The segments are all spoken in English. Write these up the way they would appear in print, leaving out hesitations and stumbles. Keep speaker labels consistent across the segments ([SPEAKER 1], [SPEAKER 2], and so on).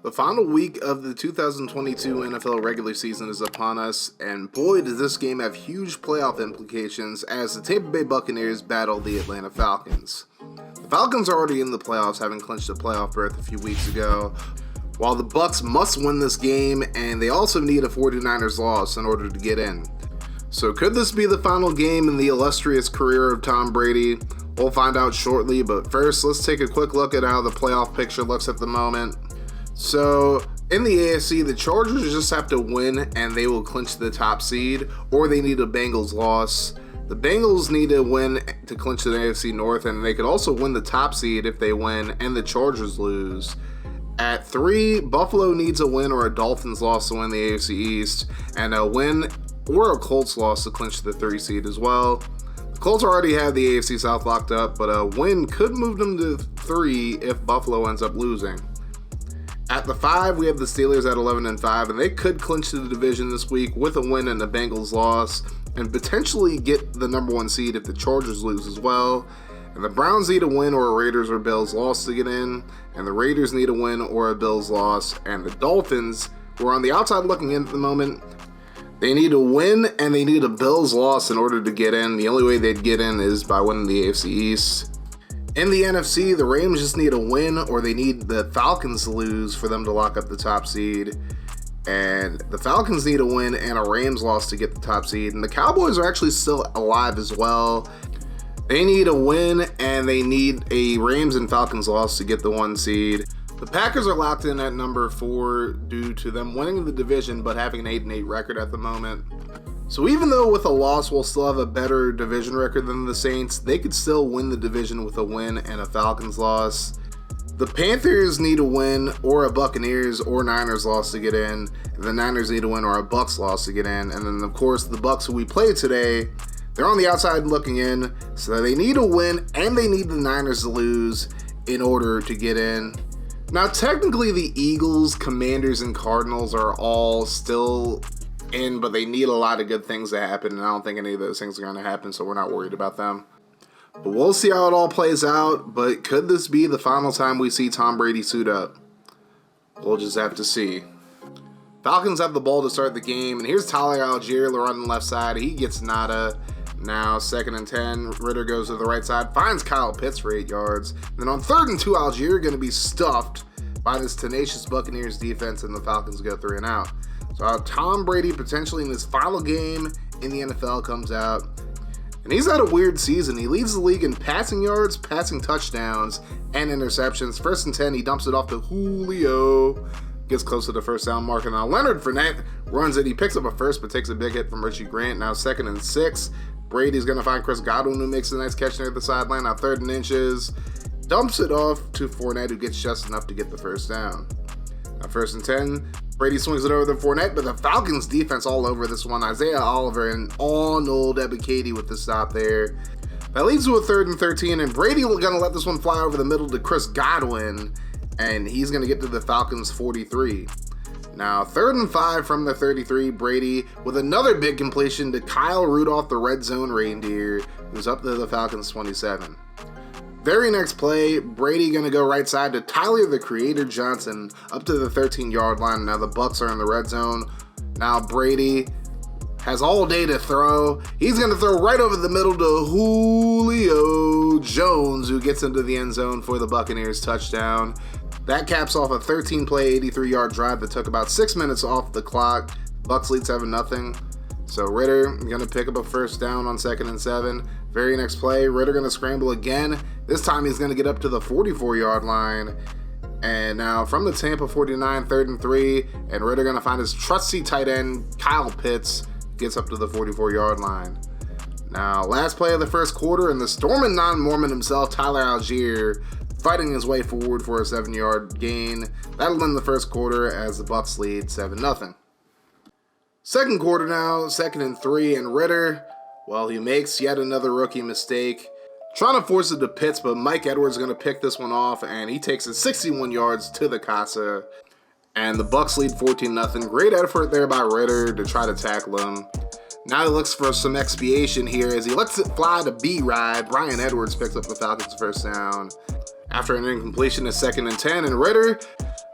[SPEAKER 1] The final week of the 2022 NFL regular season is upon us, and boy does this game have huge playoff implications as the Tampa Bay Buccaneers battle the Atlanta Falcons. The Falcons are already in the playoffs, having clinched a playoff berth a few weeks ago, while the Bucs must win this game, and they also need a 49ers loss in order to get in. So could this be the final game in the illustrious career of Tom Brady? We'll find out shortly, but first let's take a quick look at how the playoff picture looks at the moment. So, in the AFC, the Chargers just have to win and they will clinch the top seed, or they need a Bengals loss. The Bengals need to win to clinch the AFC North, and they could also win the top seed if they win and the Chargers lose. At 3, Buffalo needs a win or a Dolphins loss to win the AFC East, and a win or a Colts loss to clinch the 3 seed as well. The Colts already have the AFC South locked up, but a win could move them to 3 if Buffalo ends up losing. At the 5, we have the Steelers at 11-5, and they could clinch the division this week with a win and a Bengals loss, and potentially get the number 1 seed if the Chargers lose as well. And the Browns need a win or a Raiders or Bills loss to get in, and the Raiders need a win or a Bills loss, and the Dolphins, who are on the outside looking in at the moment, they need a win and they need a Bills loss in order to get in. The only way they'd get in is by winning the AFC East. In the NFC, the Rams just need a win or they need the Falcons to lose for them to lock up the top seed. And the Falcons need a win and a Rams loss to get the top seed. And the Cowboys are actually still alive as well. They need a win and they need a Rams and Falcons loss to get the 1 seed. The Packers are locked in at number 4 due to them winning the division but having an 8-8 record at the moment. So even though with a loss we'll still have a better division record than the Saints, they could still win the division with a win and a Falcons loss. The Panthers need a win or a Buccaneers or Niners loss to get in, and the Niners need a win or a Bucs loss to get in, and then of course the Bucs who we play today, they're on the outside looking in, so they need a win and they need the Niners to lose in order to get in. Now technically the Eagles, Commanders, and Cardinals are all still in, but they need a lot of good things to happen, and I don't think any of those things are going to happen, so we're not worried about them. But we'll see how it all plays out, but could this be the final time we see Tom Brady suit up? We'll just have to see. Falcons have the ball to start the game, and here's Tyler Algier running left side. He gets nada. Now 2nd and 10, Ritter goes to the right side, finds Kyle Pitts for 8 yards. Then on 3rd and 2, Algier going to be stuffed by this tenacious Buccaneers defense, and the Falcons go 3 and out. So Tom Brady potentially in his final game in the NFL comes out, and he's had a weird season. He leads the league in passing yards, passing touchdowns, and interceptions. 1st and 10, he dumps it off to Julio, gets close to the first down marker. Now Leonard Fournette runs it. He picks up a first, but takes a big hit from Richie Grant. Now 2nd and 6, Brady's going to find Chris Godwin, who makes a nice catch near the sideline. Now 3rd and inches, dumps it off to Fournette, who gets just enough to get the first down. Now 1st and 10, Brady swings it over to Fournette, but the Falcons defense all over this one. Isaiah Oliver and Arnold Ebiketie with the stop there. That leads to a 3rd and 13, and Brady going to let this one fly over the middle to Chris Godwin, and he's going to get to the Falcons 43. Now 3rd and 5 from the 33, Brady with another big completion to Kyle Rudolph, the red zone reindeer, who's up to the Falcons 27. Very next play, Brady going to go right side to Tyler the Creator Johnson up to the 13-yard line. Now the Bucs are in the red zone. Now Brady has all day to throw. He's going to throw right over the middle to Julio Jones, who gets into the end zone for the Buccaneers touchdown. That caps off a 13-play, 83-yard drive that took about 6 minutes off the clock. Bucs lead 7-0. So Ritter going to pick up a first down on 2nd and 7. Very next play, Ritter going to scramble again. This time he's going to get up to the 44-yard line. And now from the Tampa 49, 3rd and 3, and Ritter going to find his trusty tight end, Kyle Pitts, gets up to the 44-yard line. Now, last play of the first quarter, and the storming non-Mormon himself, Tyler Algier, fighting his way forward for a 7-yard gain. That'll end the first quarter as the Bucs lead 7-0. Second quarter now, 2nd and 3, and Ritter, well, he makes yet another rookie mistake. Trying to force it to Pitts, but Mike Edwards is going to pick this one off, and he takes it 61 yards to the casa. And the Bucs lead 14-0. Great effort there by Ritter to try to tackle him. Now he looks for some expiation here as he lets it fly to B-Ride. Bryan Edwards picks up the Falcons' first down. After an incompletion, is 2nd and 10, and Ritter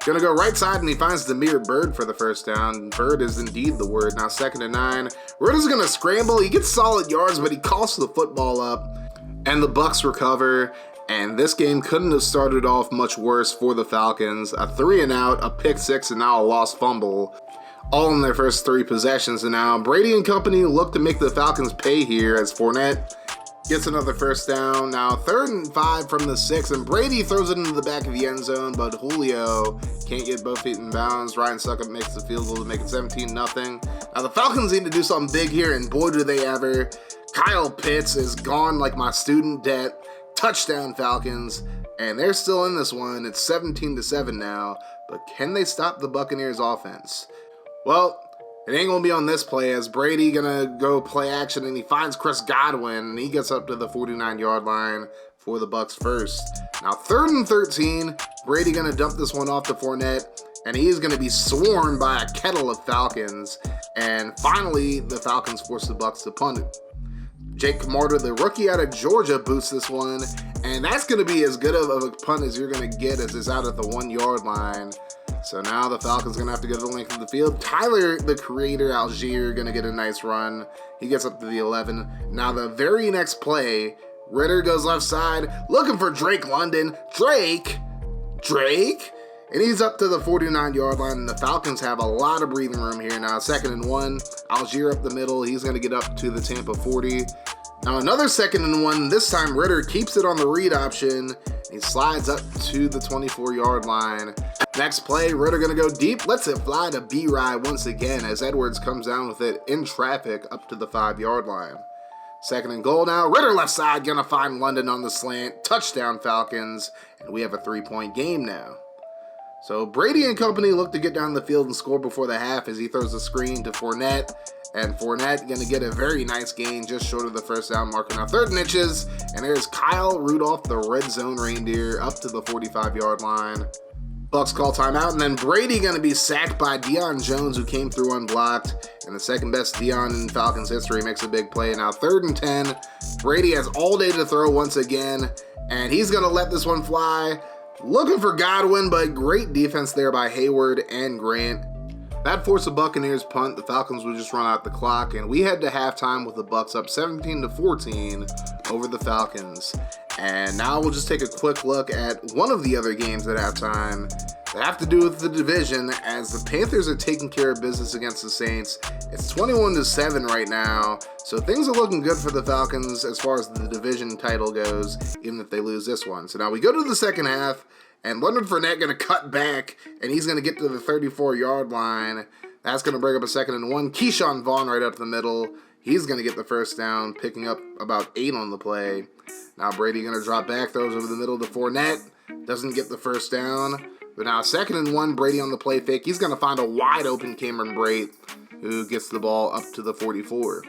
[SPEAKER 1] Gonna go right side, and he finds Demir Bird for the first down. Bird is indeed the word. Now 2nd and 9. Ritter's gonna scramble. He gets solid yards, but he coughs the football up, and the Bucs recover. And this game couldn't have started off much worse for the Falcons. A 3 and out, a pick 6, and now a lost fumble, all in their first 3 possessions. And now Brady and company look to make the Falcons pay here as Fournette gets another first down. Now 3rd and 5 from the 6, and Brady throws it into the back of the end zone, but Julio can't get both feet in bounds. Ryan Suckup makes the field goal to make it 17-0. Now the Falcons need to do something big here, and boy do they ever. Kyle Pitts is gone like my student debt. Touchdown Falcons, and they're still in this one. It's 17-7 now, but can they stop the Buccaneers offense? Well, it ain't gonna be on this play, as Brady gonna go play action, and he finds Chris Godwin, and he gets up to the 49-yard line for the Bucs first. Now 3rd and 13, Brady gonna dump this one off to Fournette, and he is gonna be swarmed by a kettle of Falcons, and finally the Falcons force the Bucs to punt it. Jake Camarda, the rookie out of Georgia, boosts this one, and that's gonna be as good of a punt as you're gonna get, as it's out at the 1-yard line. So now the Falcons gonna have to go to the length of the field. Tyler, the creator, Algier, gonna get a nice run. He gets up to the 11. Now the very next play, Ritter goes left side, looking for Drake London. Drake, and he's up to the 49-yard line, and the Falcons have a lot of breathing room here. Now 2nd and 1, Algier up the middle. He's gonna get up to the Tampa 40. Now another 2nd and 1. This time Ritter keeps it on the read option. He slides up to the 24-yard line. Next play, Ritter gonna go deep, lets it fly to B-Rye once again as Edwards comes down with it in traffic up to the 5-yard line. 2nd and goal now. Ritter left side gonna find London on the slant. Touchdown Falcons, and we have a 3-point game now. So Brady and company look to get down the field and score before the half as he throws a screen to Fournette. And Fournette going to get a very nice gain just short of the first down marker. Now 3rd and inches, and there's Kyle Rudolph, the red zone reindeer, up to the 45-yard line. Bucs call timeout, and then Brady going to be sacked by Deion Jones, who came through unblocked. And the second best Deion in Falcons history makes a big play. Now 3rd and 10, Brady has all day to throw once again, and he's going to let this one fly. Looking for Godwin, but great defense there by Hayward and Grant. That forced the Buccaneers punt. The Falcons would just run out the clock, and we head to halftime with the Bucs up 17-14 over the Falcons. And now we'll just take a quick look at one of the other games at halftime that have to do with the division, as the Panthers are taking care of business against the Saints. It's 21-7 right now, so things are looking good for the Falcons as far as the division title goes, even if they lose this one. So now we go to the second half, and Leonard Fournette going to cut back, and he's going to get to the 34-yard line. That's going to bring up a 2nd and 1. Keyshawn Vaughn right up the middle. He's going to get the first down, picking up about 8 on the play. Now Brady going to drop back, throws over the middle to Fournette. Doesn't get the first down. But now 2nd and 1, Brady on the play fake. He's going to find a wide open Cameron Brate, who gets the ball up to the 44.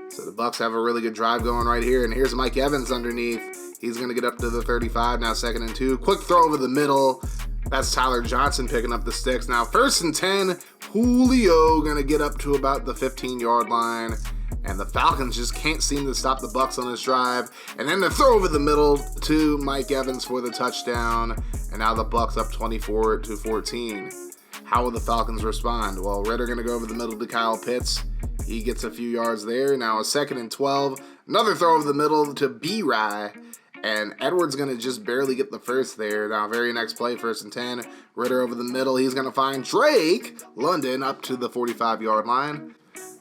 [SPEAKER 1] So the Bucs have a really good drive going right here. And here's Mike Evans underneath. He's going to get up to the 35, now 2nd and 2. Quick throw over the middle. That's Tyler Johnson picking up the sticks. Now 1st and 10, Julio going to get up to about the 15-yard line. And the Falcons just can't seem to stop the Bucs on this drive. And then the throw over the middle to Mike Evans for the touchdown. And now the Bucs up 24-14. How will the Falcons respond? Well, Ritter going to go over the middle to Kyle Pitts. He gets a few yards there. Now a 2nd and 12. Another throw over the middle to B-Rye. And Edwards going to just barely get the first there. Now, very next play, 1st and 10. Ritter over the middle. He's going to find Drake London up to the 45-yard line.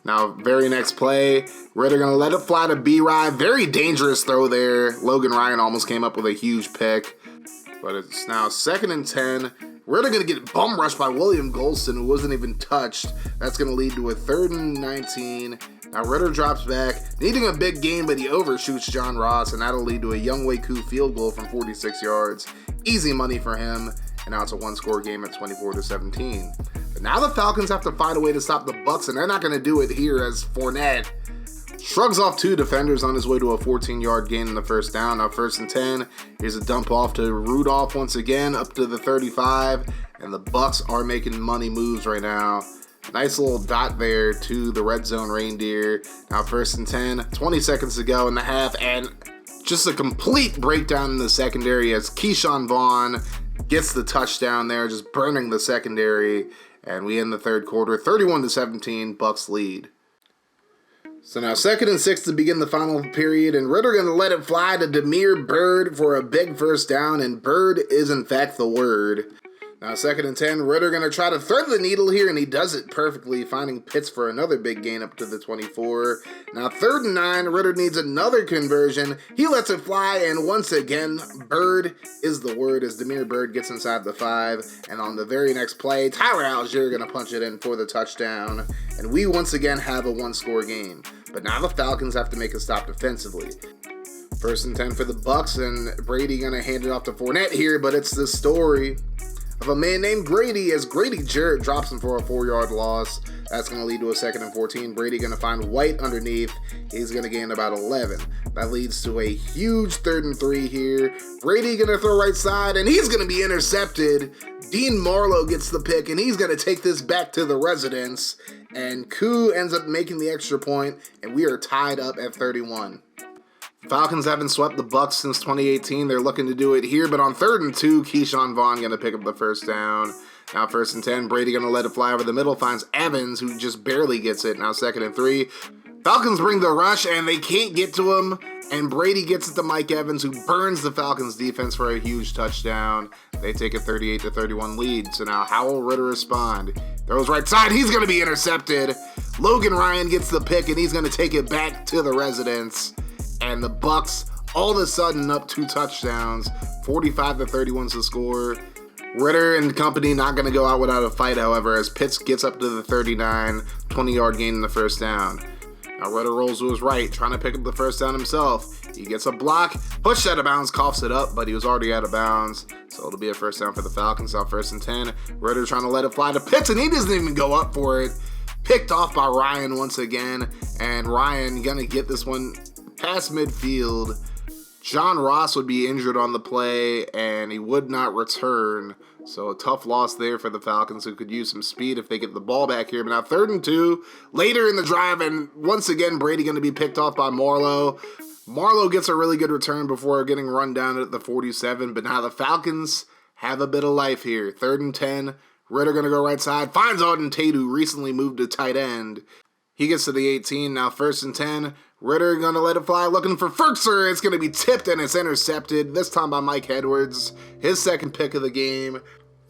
[SPEAKER 1] Now, very next play, Ritter going to let it fly to B-Rye. Very dangerous throw there. Logan Ryan almost came up with a huge pick. But it's now 2nd and 10. Ritter going to get bum rushed by William Golston, who wasn't even touched. That's going to lead to a 3rd and 19. Now Ritter drops back, needing a big gain, but he overshoots John Ross, and that'll lead to a Younghoe Koo field goal from 46 yards. Easy money for him, and now it's a one-score game at 24-17. But now the Falcons have to find a way to stop the Bucs, and they're not going to do it here as Fournette shrugs off 2 defenders on his way to a 14-yard gain in the first down. Now 1st and 10, here's a dump off to Rudolph once again, up to the 35, and the Bucs are making money moves right now. Nice little dot there to the red zone reindeer. Now 1st and 10, 20 seconds to go in the half, and just a complete breakdown in the secondary as Keyshawn Vaughn gets the touchdown there, just burning the secondary, and we end the third quarter 31-17, Bucs lead. So now 2nd and 6 to begin the final period, and Ridder going to let it fly to Damiere Byrd for a big first down, and Byrd is in fact the word. Now 2nd and 10, Ridder going to try to thread the needle here, and he does it perfectly, finding Pitts for another big gain up to the 24. Now 3rd and 9, Ridder needs another conversion. He lets it fly, and once again, Byrd is the word as Damiere Byrd gets inside the 5. And on the very next play, Tyler Algier going to punch it in for the touchdown. And we once again have a one-score game. But now the Falcons have to make a stop defensively. 1st and 10 for the Bucs, and Brady going to hand it off to Fournette here, but it's the story of a man named Grady as Grady Jarrett drops him for a 4-yard loss. That's going to lead to a 2nd and 14. Brady going to find White underneath. He's going to gain about 11. That leads to a huge 3rd and 3 here. Brady going to throw right side, and he's going to be intercepted. Dean Marlowe gets the pick, and he's going to take this back to the residence. And Koo ends up making the extra point, and we are tied up at 31. Falcons haven't swept the Bucs since 2018. They're looking to do it here, but on 3rd and 2, Keyshawn Vaughn going to pick up the first down. Now 1st and 10, Brady going to let it fly over the middle, finds Evans, who just barely gets it. Now 2nd and 3, Falcons bring the rush, and they can't get to him, and Brady gets it to Mike Evans, who burns the Falcons defense for a huge touchdown. They take a 38-31 lead. So now how will Ridder respond? Throws right side, he's going to be intercepted. Logan Ryan gets the pick, and he's going to take it back to the residence. And the Bucs all of a sudden up 2 touchdowns, 45-31's the score. Ridder and company not going to go out without a fight, however, as Pitts gets up to the 39, 20-yard gain in the first down. Now Ridder rolls to his right, trying to pick up the first down himself. He gets a block, pushed out of bounds, coughs it up, but he was already out of bounds. So it'll be a first down for the Falcons. Now 1st and 10, Ridder trying to let it fly to Pitts, and he doesn't even go up for it. Picked off by Ryan once again, and Ryan going to get this one past midfield. John Ross would be injured on the play, and he would not return. So a tough loss there for the Falcons, who could use some speed if they get the ball back here. But now 3rd and 2, later in the drive, and once again, Brady going to be picked off by Marlowe. Marlowe gets a really good return before getting run down at the 47, but now the Falcons have a bit of life here. 3rd and 10, Ridder going to go right side, finds Auden Tate, who recently moved to tight end. He gets to the 18, now 1st and 10, Ridder going to let it fly, looking for Ferkser. It's going to be tipped, and it's intercepted, this time by Mike Edwards, his 2nd pick of the game.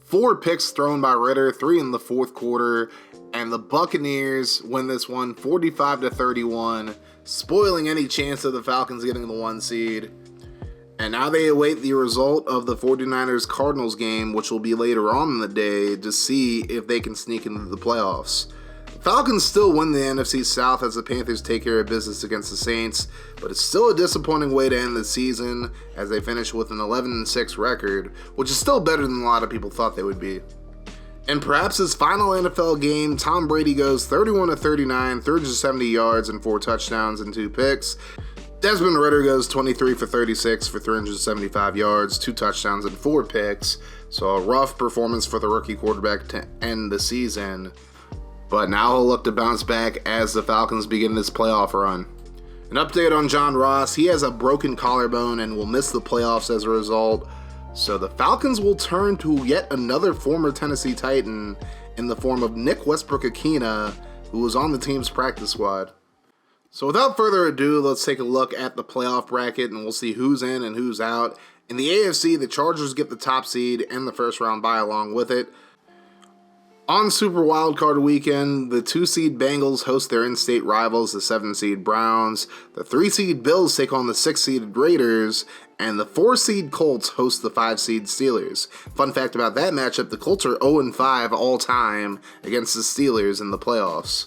[SPEAKER 1] 4 picks thrown by Ridder, 3 in the 4th quarter, and the Buccaneers win this one 45-31, spoiling any chance of the Falcons getting the 1 seed. And now they await the result of the 49ers-Cardinals game, which will be later on in the day, to see if they can sneak into the playoffs. Falcons still win the NFC South as the Panthers take care of business against the Saints, but it's still a disappointing way to end the season as they finish with an 11-6 record, which is still better than a lot of people thought they would be. In perhaps his final NFL game, Tom Brady goes 31-39, 370 yards and 4 touchdowns and 2 picks. Desmond Ridder goes 23 for 36 for 375 yards, 2 touchdowns and 4 picks. So a rough performance for the rookie quarterback to end the season. But now he'll look to bounce back as the Falcons begin this playoff run. An update on John Ross. He has a broken collarbone and will miss the playoffs as a result. So the Falcons will turn to yet another former Tennessee Titan in the form of Nick Westbrook-Akina, who was on the team's practice squad. So without further ado, let's take a look at the playoff bracket and we'll see who's in and who's out. In the AFC, the Chargers get the top seed and the first round bye along with it. On Super Wildcard Weekend, the 2-seed Bengals host their in-state rivals, the 7-seed Browns. The 3-seed Bills take on the 6-seed Raiders, and the 4-seed Colts host the 5-seed Steelers. Fun fact about that matchup, the Colts are 0-5 all-time against the Steelers in the playoffs.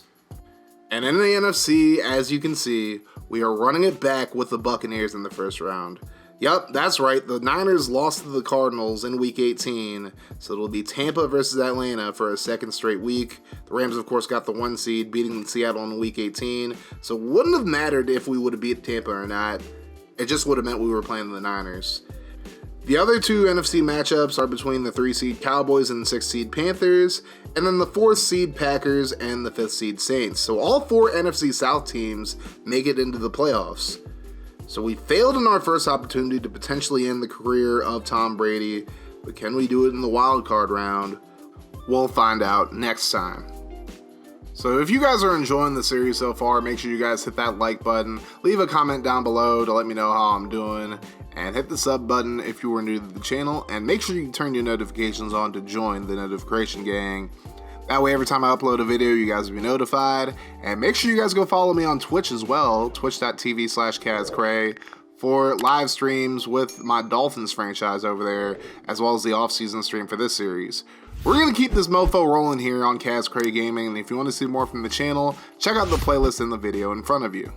[SPEAKER 1] And in the NFC, as you can see, we are running it back with the Buccaneers in the first round. Yep, that's right. The Niners lost to the Cardinals in Week 18, so it'll be Tampa versus Atlanta for a second straight week. The Rams, of course, got the 1 seed, beating Seattle in Week 18, so it wouldn't have mattered if we would have beat Tampa or not. It just would have meant we were playing the Niners. The other 2 NFC matchups are between the 3-seed Cowboys and the 6-seed Panthers, and then the 4th-seed Packers and the 5th-seed Saints. So all 4 NFC South teams make it into the playoffs. So we failed in our first opportunity to potentially end the career of Tom Brady. But can we do it in the wild card round? We'll find out next time. So if you guys are enjoying the series so far, make sure you guys hit that like button, leave a comment down below to let me know how I'm doing, and hit the sub button if you are new to the channel, and make sure you turn your notifications on to join the notification gang. That way every time I upload a video, you guys will be notified, and make sure you guys go follow me on Twitch as well, twitch.tv/KazCray, for live streams with my Dolphins franchise over there, as well as the off-season stream for this series. We're going to keep this mofo rolling here on KazCray Gaming, and if you want to see more from the channel, check out the playlist in the video in front of you.